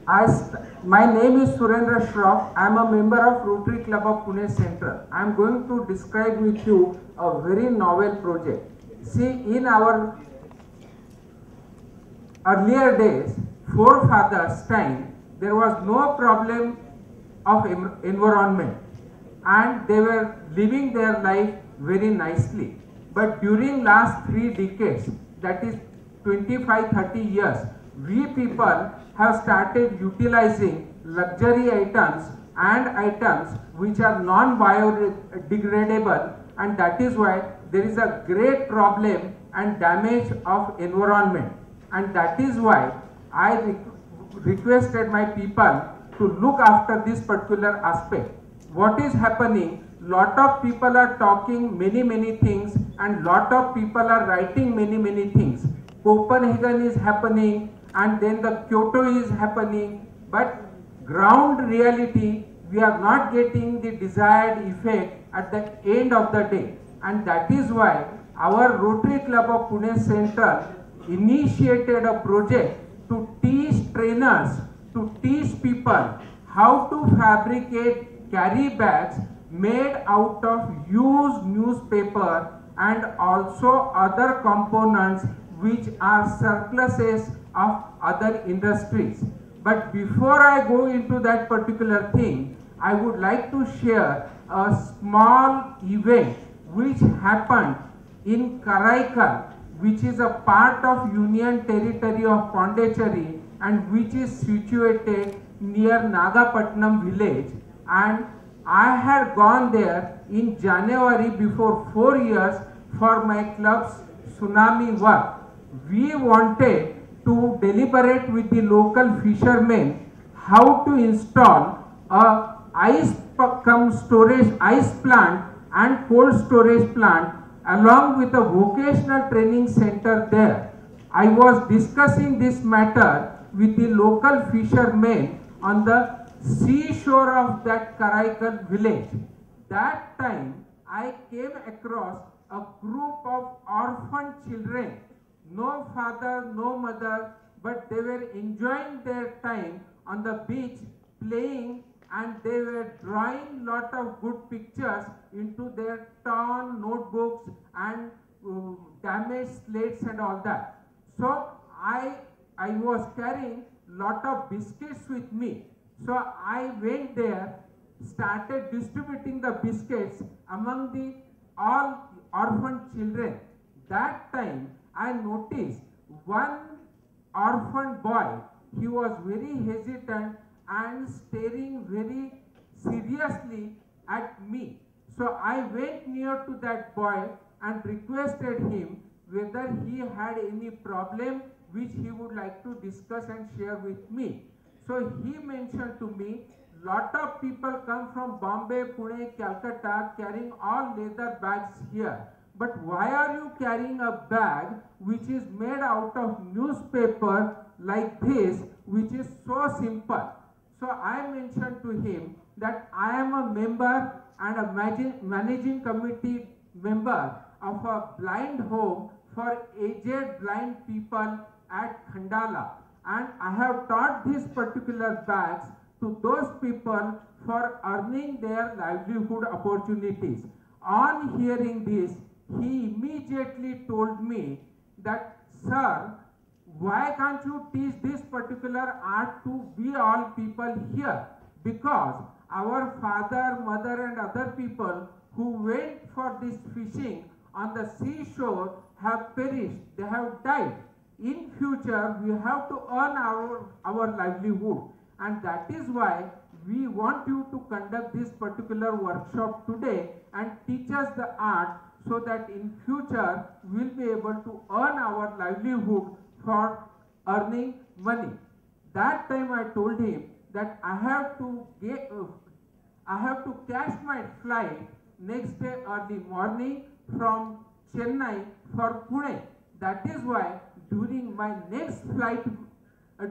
My name is Surendra Shroff. I am a member of Rotary Club of Pune Central. I am going to describe with you a very novel project. See, in our earlier days, forefathers' time, there was no problem of environment and they were living their life very nicely. But during last 3 decades, that is 25-30 years, we people have started utilizing luxury items and items which are non-biodegradable, and that is why there is a great problem and damage of environment. And that is why I requested my people to look after this particular aspect. What is happening? Lot of people are talking many things and lot of people are writing many things. Copenhagen is happening and then the Kyoto is happening, but ground reality, we are not getting the desired effect at the end of the day. And that is why our Rotary Club of Pune Central initiated a project to teach trainers, to teach people how to fabricate carry bags made out of used newspaper and also other components which are surpluses of other industries. But before I go into that particular thing, I would like to share a small event which happened in Karaikal, which is a part of Union Territory of Pondicherry and which is situated near Nagapatnam village. And I had gone there in January before 4 years for my club's tsunami work. We wanted to deliberate with the local fishermen how to install a ice plant and cold storage plant along with a vocational training center there. I was discussing this matter with the local fishermen on the seashore of that Karaikal village. That time I came across a group of orphan children, no father, no mother, but they were enjoying their time on the beach playing, and they were drawing lot of good pictures into their torn notebooks and damaged slates and all that. So I was carrying lot of biscuits with me. So I went there, started distributing the biscuits among the all orphan children. That time I noticed one orphan boy, he was very hesitant and staring very seriously at me. So I went near to that boy and requested him whether he had any problem which he would like to discuss and share with me. So he mentioned to me, lot of people come from Bombay, Pune, Calcutta carrying all leather bags here. But why are you carrying a bag which is made out of newspaper like this, which is so simple? So I mentioned to him that I am a member and a managing committee member of a blind home for aged blind people at Khandala, and I have taught these particular bags to those people for earning their livelihood opportunities. On hearing this, he immediately told me that, sir, why can't you teach this particular art to we all people here? Because our father, mother and other people who went for this fishing on the seashore have perished, they have died. In future, we have to earn our livelihood, and that is why we want you to conduct this particular workshop today and teach us the art, so that in future we will be able to earn our livelihood for earning money. That time I told him that I have to catch my flight next day early morning from Chennai for Pune. That is why during my next flight,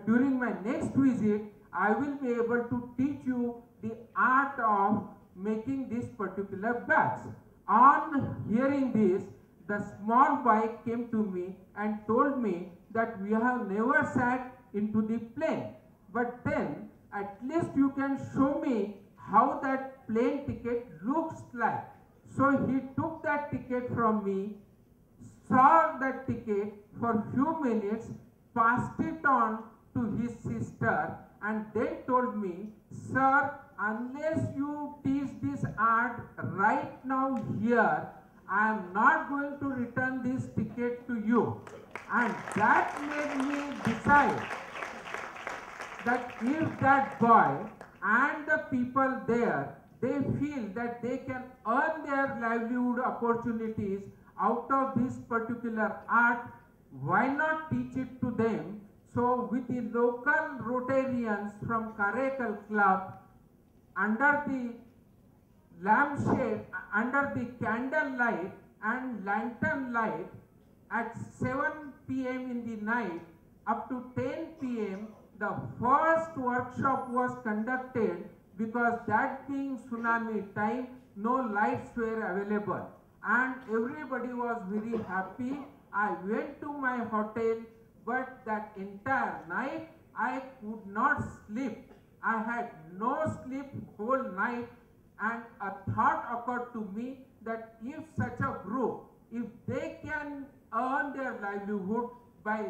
during my next visit, I will be able to teach you the art of making these particular bags. On hearing this, the small boy came to me and told me that we have never sat into the plane, but then at least you can show me how that plane ticket looks like. So he took that ticket from me, saw that ticket for few minutes, passed it on to his sister, and then told me, sir, unless you teach this art right now here, I am not going to return this ticket to you. And that made me decide that if that boy and the people there, they feel that they can earn their livelihood opportunities out of this particular art, why not teach it to them? So with the local Rotarians from Karekal Club, under the lampshade, under the candle light and lantern light, at 7 p.m. in the night up to 10 p.m. the first workshop was conducted, because that being tsunami time, no lights were available and everybody was very happy. I went to my hotel, but that entire night I could not sleep. I had no sleep whole night, and a thought occurred to me that if such a group, if they can earn their livelihood by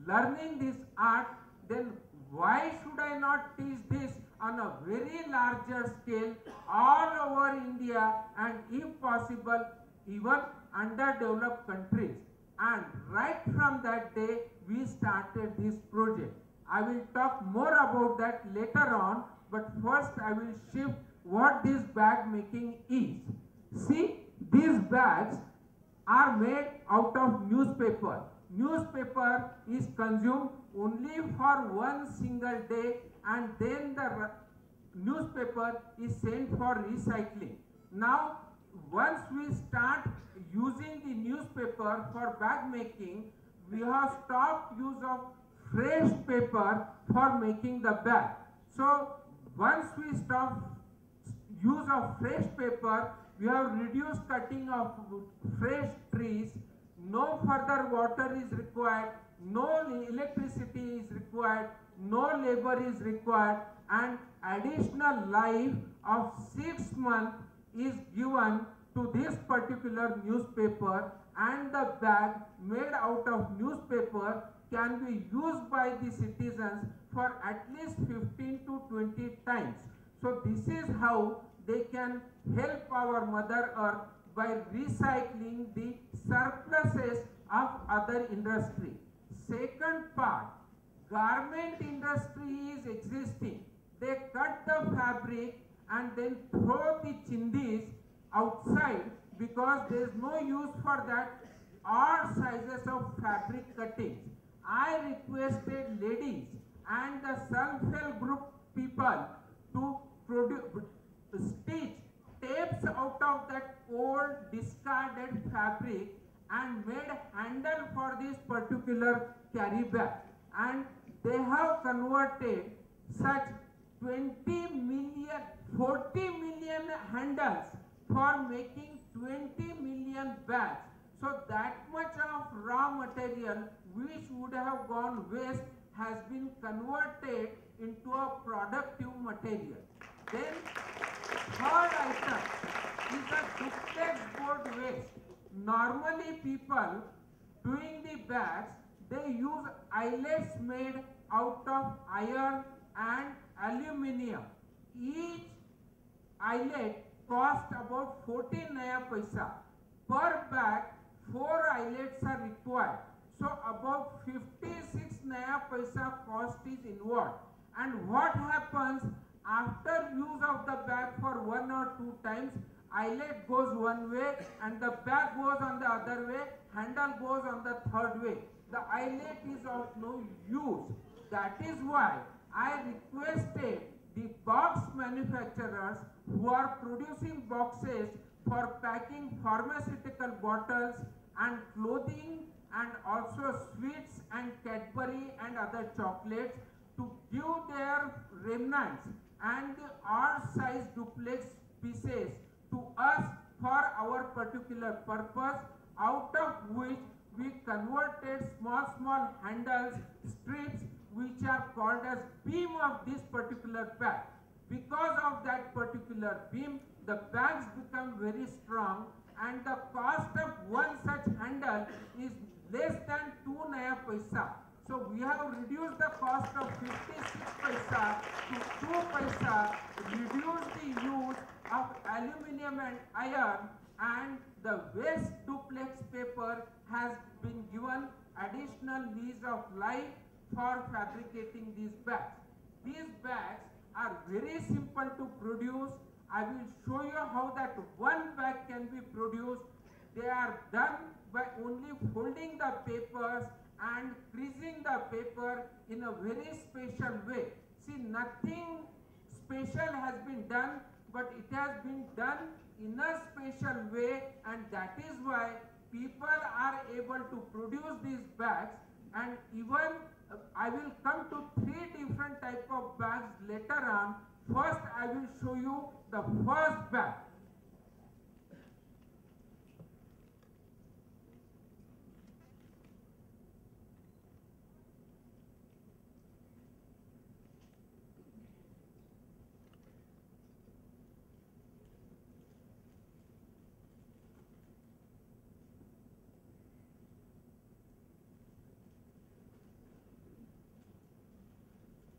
learning this art, then why should I not teach this on a very larger scale all over India, and if possible even underdeveloped countries? And right from that day we started this project. I will talk more about that later on, but first I will shift what this bag making is. See, these bags are made out of newspaper. Newspaper is consumed only for one single day, and then the newspaper is sent for recycling. Now, once we start using the newspaper for bag making, we have stopped use of fresh paper for making the bag. So, once we stop use of fresh paper, we have reduced cutting of fresh trees, no further water is required, no electricity is required, no labor is required, and additional life of 6 months is given to this particular newspaper, and the bag made out of newspaper can be used by the citizens for at least 15 to 20 times. So this is how they can help our Mother Earth by recycling the surpluses of other industry. Second part, garment industry is existing. They cut the fabric and then throw the chindis outside because there is no use for that odd sizes of fabric cuttings. I requested ladies and the self-help group people to stitch tapes out of that old discarded fabric and made handle for this particular carry bag, and they have converted such 20 million, 40 million handles for making 20 million bags. So that much of raw material which would have gone waste has been converted into a productive material. Then third item is the duplex board waste. Normally people doing the bags, they use eyelets made out of iron and aluminium. Each eyelet cost about 14 naya paisa. Per bag, 4 eyelets are required. So about 56 naya paisa cost is involved. And what happens after use of the bag for 1 or 2 times? Eyelet goes one way and the bag goes on the other way, handle goes on the third way. The eyelet is of no use. That is why I requested the box manufacturers who are producing boxes for packing pharmaceutical bottles and clothing and also sweets and Cadbury and other chocolates to give their remnants and the odd size duplex pieces to us for our particular purpose, out of which we converted small handles, strips which are called as beam of this particular bag. Because of that particular beam, the bags become very strong, and the cost of one such handle is less than 2 naya paisa. So we have reduced the cost of 56 paisa to 2 paisa, reduced the use of aluminum and iron, and the waste duplex paper has been given additional lease of life for fabricating these bags. These bags are very simple to produce. I will show you how that one bag can be produced. They are done by only folding the papers and creasing the paper in a very special way. See, nothing special has been done, but it has been done in a special way, and that is why people are able to produce these bags. And even I will come to 3 different type of bags later on. First, I will show you the first bag.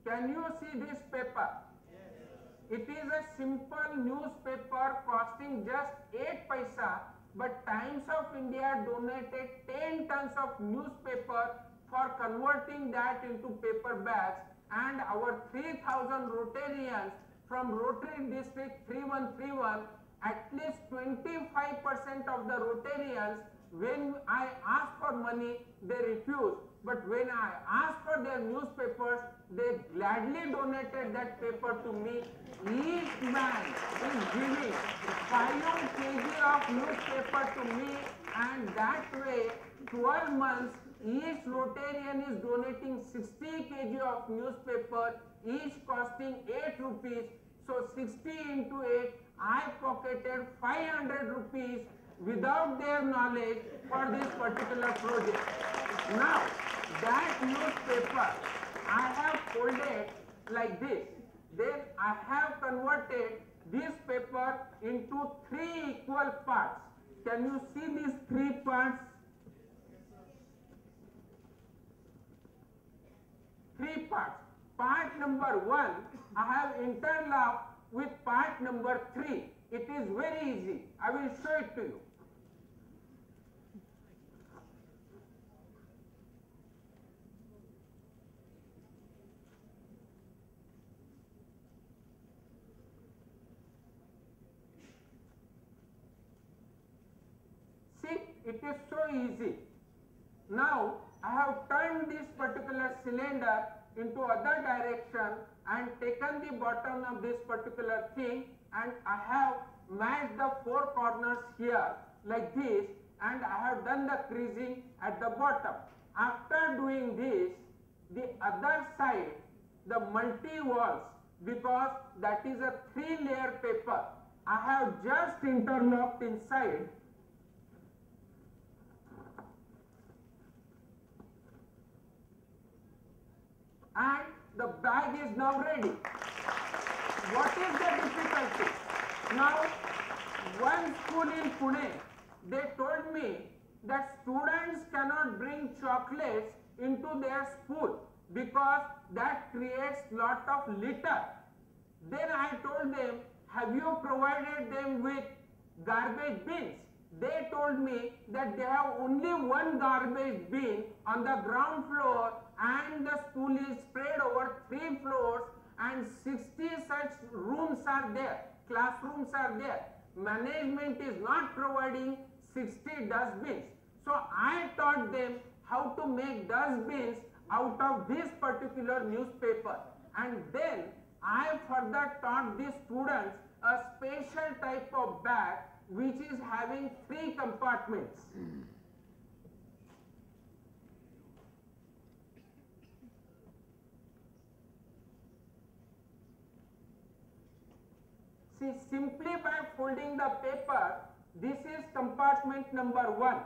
Can you see this paper? Yes. It is a simple newspaper costing just 8 paisa, but Times of India donated 10 tons of newspaper for converting that into paper bags, and our 3,000 Rotarians from Rotary District 3131, at least 25% of the Rotarians, when I ask for money, they refuse. But when I asked for their newspapers, they gladly donated that paper to me. Each man is giving 5 kg of newspaper to me, and that way 12 months each Rotarian is donating 60 kg of newspaper, each costing 8 rupees. So 60 into 8, I pocketed 500 rupees without their knowledge for this particular project. Now, that newspaper I have folded like this. Then I have converted this paper into 3 equal parts. Can you see these 3 parts? 3 parts. Part number 1 I have interlocked with part number 3. It is very easy. I will show it to you. See, it is so easy. Now, I have turned this particular cylinder into other direction and taken the bottom of this particular thing, and I have matched the 4 corners here like this, and I have done the creasing at the bottom. After doing this, the other side, the multi-walls, because that is a 3-layer paper, I have just interlocked inside. And the bag is now ready. What is the difficulty? Now, one school in Pune, they told me that students cannot bring chocolates into their school because that creates lot of litter. Then I told them, have you provided them with garbage bins? They told me that they have only one garbage bin on the ground floor, and the school is spread over 3 floors, and 60 such rooms are there, classrooms are there. Management is not providing 60 dustbins. So I taught them how to make dustbins out of this particular newspaper, and then I further taught these students a special type of bag which is having 3 compartments. See, simply by folding the paper, this is compartment number 1.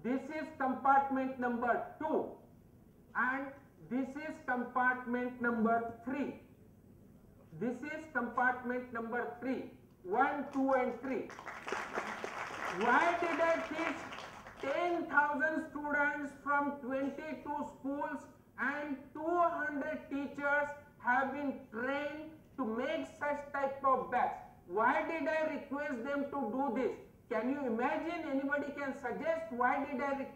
This is compartment number 2. and this is compartment number 3. This is compartment number 3. 1, 2 and 3. Why did I teach 10,000 students from 22 schools and 200 teachers have been trained to make such type of bags? Why did I request them to do this? Can you imagine? Anybody can suggest why did I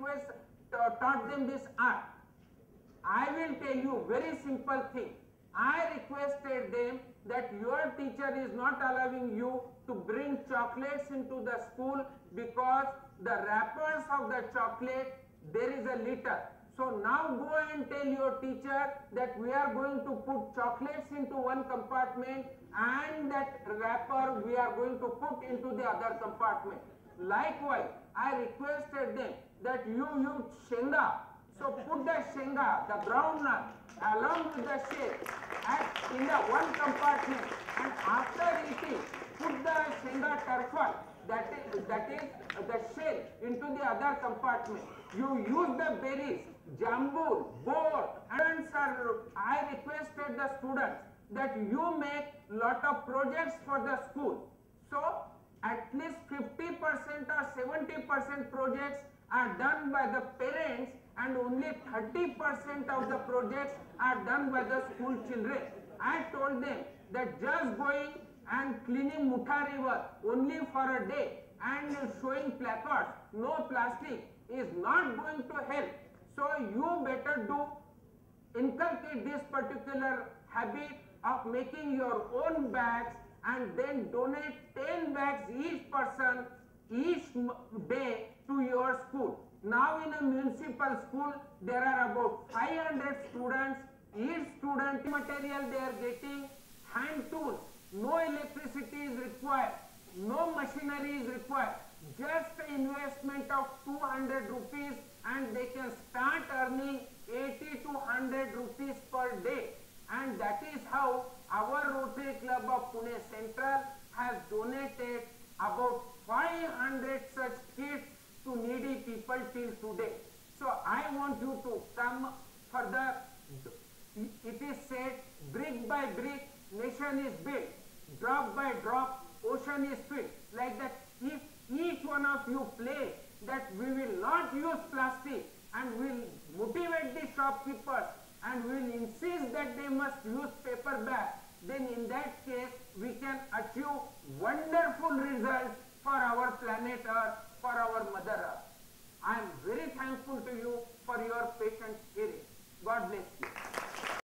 taught them this art? I will tell you very simple thing. I requested them that your teacher is not allowing you to bring chocolates into the school because the wrappers of the chocolate, there is a litter. So now go and tell your teacher that we are going to put chocolates into one compartment and that wrapper we are going to put into the other compartment. Likewise, I requested them that you use shenga. So put the shenga, the ground nut, along with the shell in the one compartment, and after eating, put the shenga turfal, that is the shell, into the other compartment. You use the berries, jambu, boar, and I requested the students that you make lot of projects for the school. So at least 50% or 70% projects are done by the parents and only 30% of the projects are done by the school children. I told them that just going and cleaning Mutha river only for a day and showing placards, no plastic, is not going to help. So you better inculcate this particular habit of making your own bags and then donate 10 bags each person each day to your school. Now in a municipal school there are about 500 students. Each student material they are getting, hand tools, no electricity is required, no machinery is required, just an investment of 200 rupees and they can start earning 80 to 100 rupees per day. And that is how our Rotary Club of Pune Central has donated about 500 such kits to needy people till today. So I want you to come further. It is said, brick by brick, nation is built. Drop by drop, ocean is filled. Like that, if each one of you play that we will not use plastic and will motivate the shopkeepers and will insist that they must use paper bag, then in that case we can achieve wonderful results for our planet Earth, for our Mother Earth. I am very thankful to you for your patient hearing. God bless you.